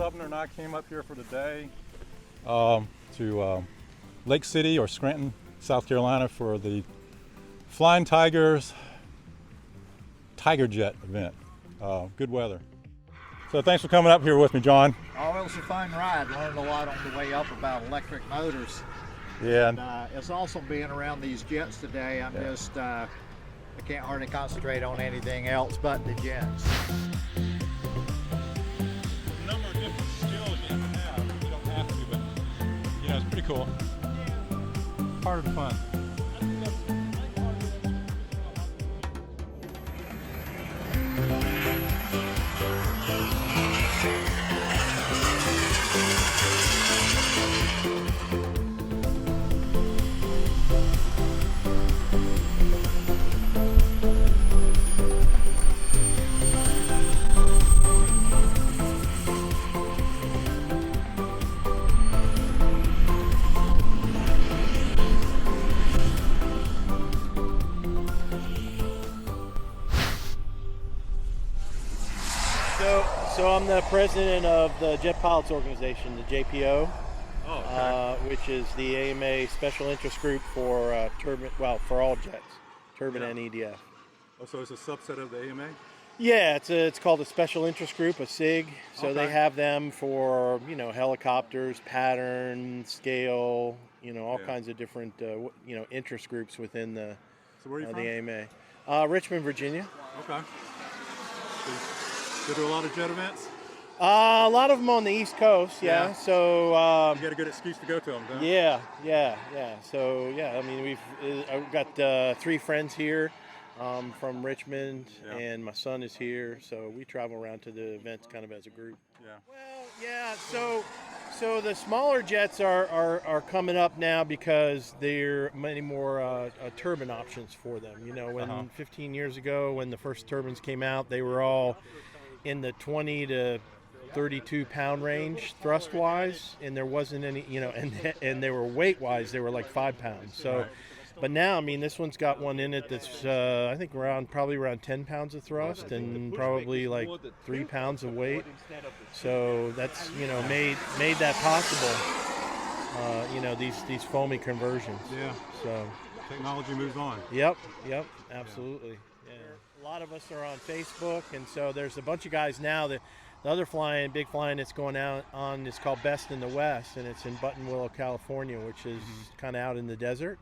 Sumner and I came up here for the day to Lake City or Scranton, South Carolina for the Flying Tigers Tiger Jet event. Good weather. So thanks for coming up here with me, John. Oh, it was a fun ride. Learned a lot on the way up about electric motors. Yeah. And, it's awesome being around these jets today. I can't hardly concentrate on anything else but the jets. A number of different skills you have to have. You don't have to, but yeah, it's pretty cool. Part of the fun. So I'm the president of the Jet Pilots Organization, the JPO, which is the AMA special interest group for turbine, for all jets, turbine and EDF. Oh, so it's a subset of the AMA? Yeah, it's called a special interest group, a SIG. So they have them for helicopters, pattern, scale, all kinds of different interest groups within the So where are you from? the AMA. Richmond, Virginia. Okay. So do a lot of jet events? A lot of them on the East Coast, yeah. So you got a good excuse to go to them, don't you? Yeah. So I mean, I've got 3 friends here from Richmond, and my son is here. So we travel around to the events kind of as a group. Yeah. Well, yeah. So the smaller jets are coming up now because there are many more turbine options for them. When 15 years ago, when the first turbines came out, they were all in the 20 to 32 pound range thrust wise, and there wasn't any, and they were weight wise, they were like 5 pounds. So, but now, I mean, this one's got one in it that's I think probably around 10 pounds of thrust and probably like 3 pounds of weight. So that's made that possible. These foamy conversions. Yeah. So Technology moves on. Yep, absolutely. Yeah. A lot of us are on Facebook, and so there's a bunch of guys now that the other big flying that's going out on is called Best in the West, and it's in Buttonwillow, California, which is kind of out in the desert.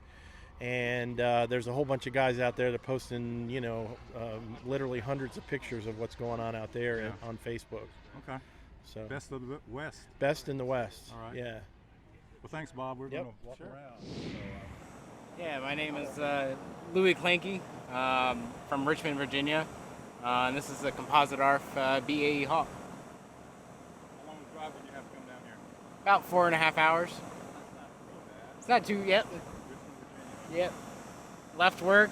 And there's a whole bunch of guys out there that are posting, literally hundreds of pictures of what's going on out there on Facebook. Okay. So Best of the West. Best in the West. All right. Yeah. Well, thanks, Bob. We're going to walk around. Yeah, my name is Louis Kenke from Richmond, Virginia. And this is a composite ARF BAE Hawk. How long a drive would you have to come down here? About 4.5 hours. It's not too, yep. Left work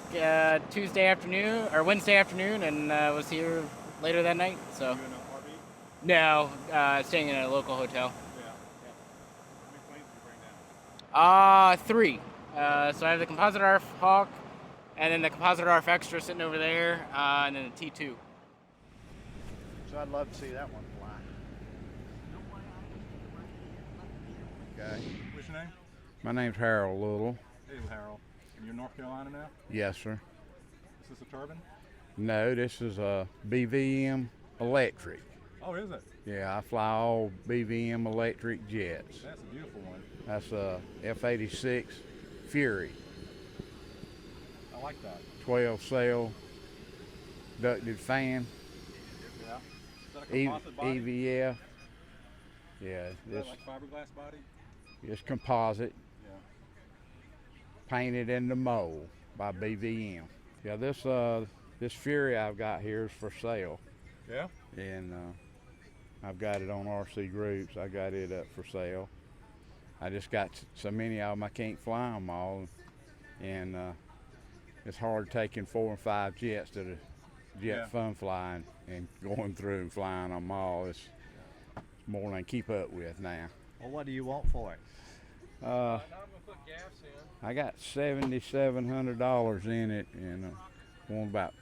Tuesday afternoon, or Wednesday afternoon, and was here later that night, so. You in an RV? No, staying in a local hotel. Yeah. How many planes do you bring down? 3. So I have the composite ARF Hawk, and then the composite ARF Extra sitting over there, and then the T2. So I'd love to see that one fly. Okay. What's your name? My name's Harold Little. Hey, Harold. And you're in North Carolina now? Yes, sir. Is this a turbine? No, this is a BVM electric. Oh, is it? Yeah, I fly all BVM electric jets. That's a beautiful one. That's a F-86 Fury. I like that. 12 cell ducted fan. Yeah. Is that a composite body? EVF. Yeah, Is that like fiberglass body? it's composite, Yeah. painted in the mold by BVM. Yeah, this Fury I've got here is for sale. Yeah? And I've got it on RC Groups. I got it up for sale. I just got so many of them I can't fly them all, and it's hard taking 4 and 5 jets to the jet fun flying and going through and flying them all. It's more than I keep up with now. Well, what do you want for it? I got $7,700 in it, and want about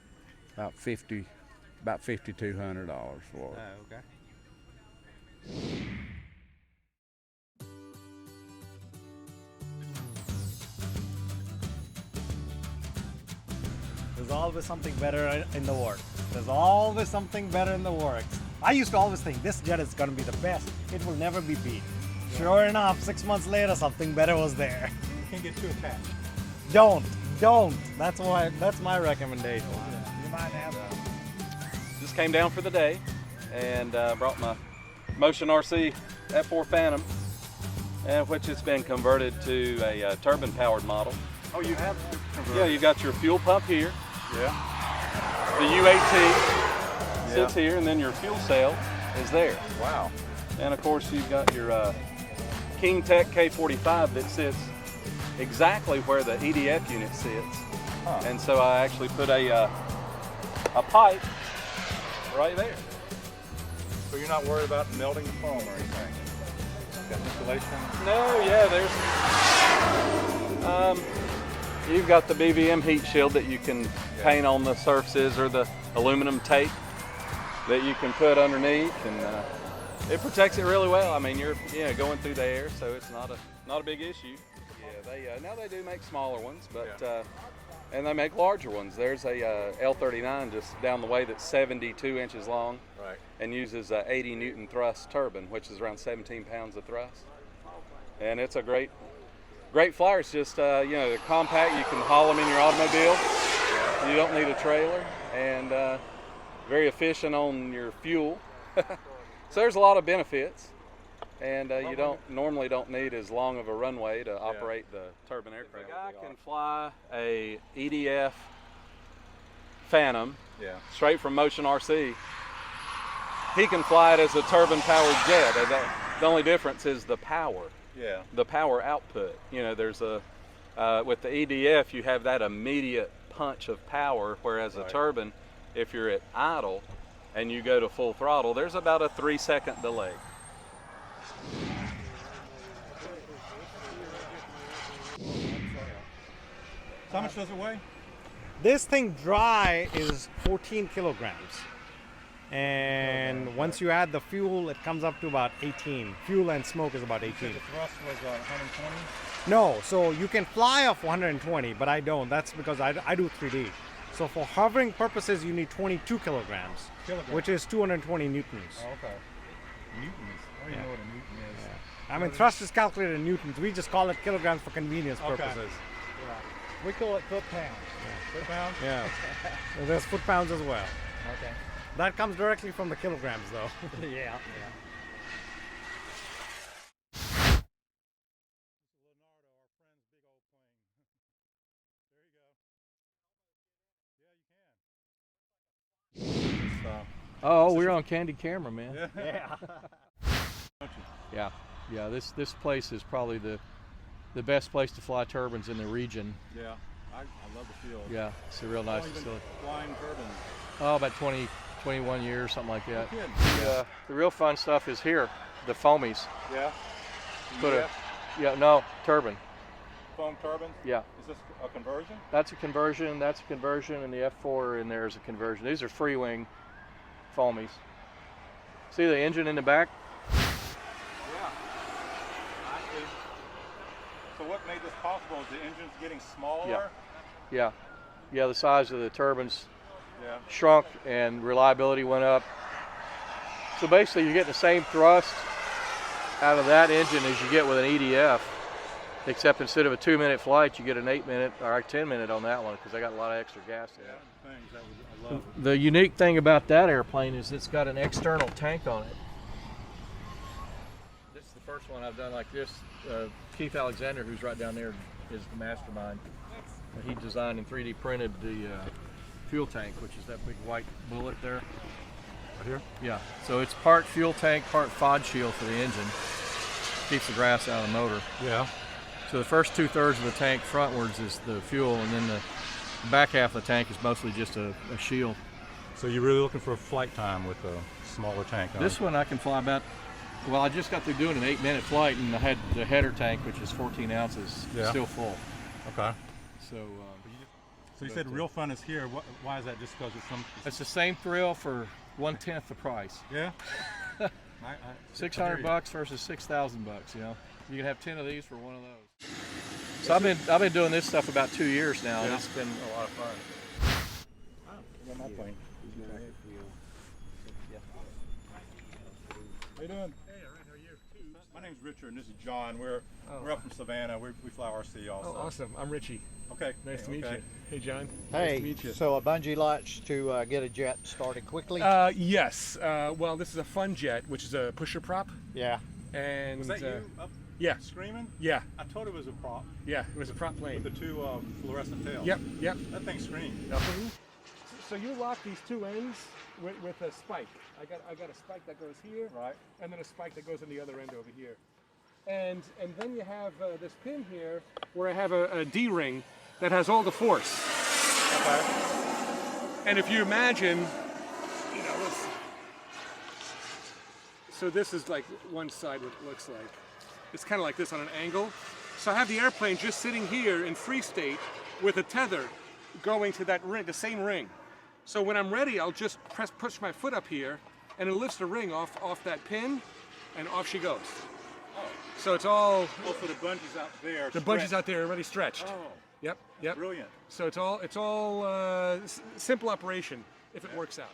$5,200 for it. Oh, okay. There's always something better in the works. There's always something better in the works. I used to always think this jet is going to be the best. It will never be beat. Sure enough, 6 months later, something better was there. You can't get too attached. Don't. That's my recommendation. You might have that. Just came down for the day and brought my Motion RC F4 Phantom, which has been converted to a turbine-powered model. Oh, you have? Yeah, you got your fuel pump here. Yeah. The U18 sits here, and then your fuel cell is there. Wow. And of course, you've got your King Tech K45 that sits exactly where the EDF unit sits. Huh. And so I actually put a pipe right there. So you're not worried about melting the foam or anything? Got insulation? No, yeah, there's you've got the BVM heat shield that you can paint on the surfaces, or the aluminum tape that you can put underneath, and it protects it really well. I mean, you're going through the air, so it's not a big issue. Yeah, now they do make smaller ones, but and they make larger ones. There's a L39 just down the way that's 72 inches long, Right. and uses a 80 Newton thrust turbine, which is around 17 pounds of thrust. And it's a great flyer. It's just they're compact. You can haul them in your automobile. You don't need a trailer, and very efficient on your fuel. So there's a lot of benefits, and you normally don't need as long of a runway to operate the turbine aircraft. If a guy can fly a EDF Phantom straight from Motion RC, he can fly it as a turbine-powered jet. The only difference is the power. Yeah. The power output. There's with the EDF, you have that immediate punch of power, whereas a turbine, if you're at idle and you go to full throttle, there's about a 3-second delay. So how much does it weigh? This thing dry is 14 kilograms. And once you add the fuel, it comes up to about 18. Fuel and smoke is about 18. The thrust was 120? No, so you can fly off 120, but I don't. That's because I do 3D. So for hovering purposes, you need 22 kilograms, which is 220 newtons. Oh, okay. Newtons? I don't even know what a newton is. Yeah. I mean, thrust is calculated in newtons. We just call it kilograms for convenience purposes. Yeah. We call it foot-pounds. Foot-pounds? Yeah. So there's foot-pounds as well. Okay. That comes directly from the kilograms, though. Yeah. Oh, we're on candid camera, man. Yeah. Yeah. This place is probably the best place to fly turbines in the region. Yeah. I love the field. Yeah, it's a real nice facility. Flying turbines. Oh, about 20, 21 years, something like that. Good. Yeah. The real fun stuff is here, the foamies. Yeah. Turbine. Foam turbines? Yeah. Is this a conversion? That's a conversion, and the F4 in there is a conversion. These are free wing foamies. See the engine in the back? Yeah. I see. So what made this possible? Is the engines getting smaller? Yeah. Yeah, the size of the turbines Yeah. shrunk and reliability went up. So basically you're getting the same thrust out of that engine as you get with an EDF, except instead of a 2-minute flight, you get an 8-minute or a 10-minute on that one, because they got a lot of extra gas in it. I love. The unique thing about that airplane is it's got an external tank on it. This is the first one I've done like this. Keith Alexander, who's right down there, is the mastermind. He designed and 3D printed the fuel tank, which is that big white bullet there. Right here? Yeah, so it's part fuel tank, part FOD shield for the engine. Keeps the grass out of the motor. Yeah. So the first 2/3 of the tank frontwards is the fuel, and then the back half of the tank is mostly just a shield. So you're really looking for flight time with a smaller tank on This one I can fly about, well, I just got through doing an 8-minute flight, and I had the header tank, which is 14 ounces, still full. Okay. So So you said real fun is here. Why is that? Just because it's some... it's the same thrill for 1/10 the price. Yeah? $600 versus $6,000. You know, you can have 10 of these for one of those. So I've been doing this stuff about 2 years now, and it's been a lot of fun. How you doing? Hey, all right, how are you? My name's Richard, and this is John. We're up from Savannah. We fly RC also. Oh, awesome. I'm Richie. Okay. Nice to meet you. Hey, John. Hey, Nice to meet you. so a bungee latch to get a jet started quickly? Yes. Well, this is a fun jet, which is a pusher prop. Yeah. And Was that you up yeah. screaming? Yeah. I thought it was a prop Yeah. It was a prop plane. with the two fluorescent tails. Yep. Yep. That thing screamed. So you lock these two ends with a spike. I got a spike that goes here, Right. and then a spike that goes on the other end over here. And then you have this pin here where I have a D-ring that has all the force. Okay. And if you imagine, you know, so this is like one side what it looks like. It's kind of like this on an angle. So I have the airplane just sitting here in free state with a tether going to that ring, the same ring. So when I'm ready, I'll just push my foot up here, and it lifts the ring off that pin, and off she goes. Oh. So it's all, Oh, so the bungee's out there. the bungee's out there already stretched. Oh. Yep, yep. Brilliant. So it's all simple operation if it works out.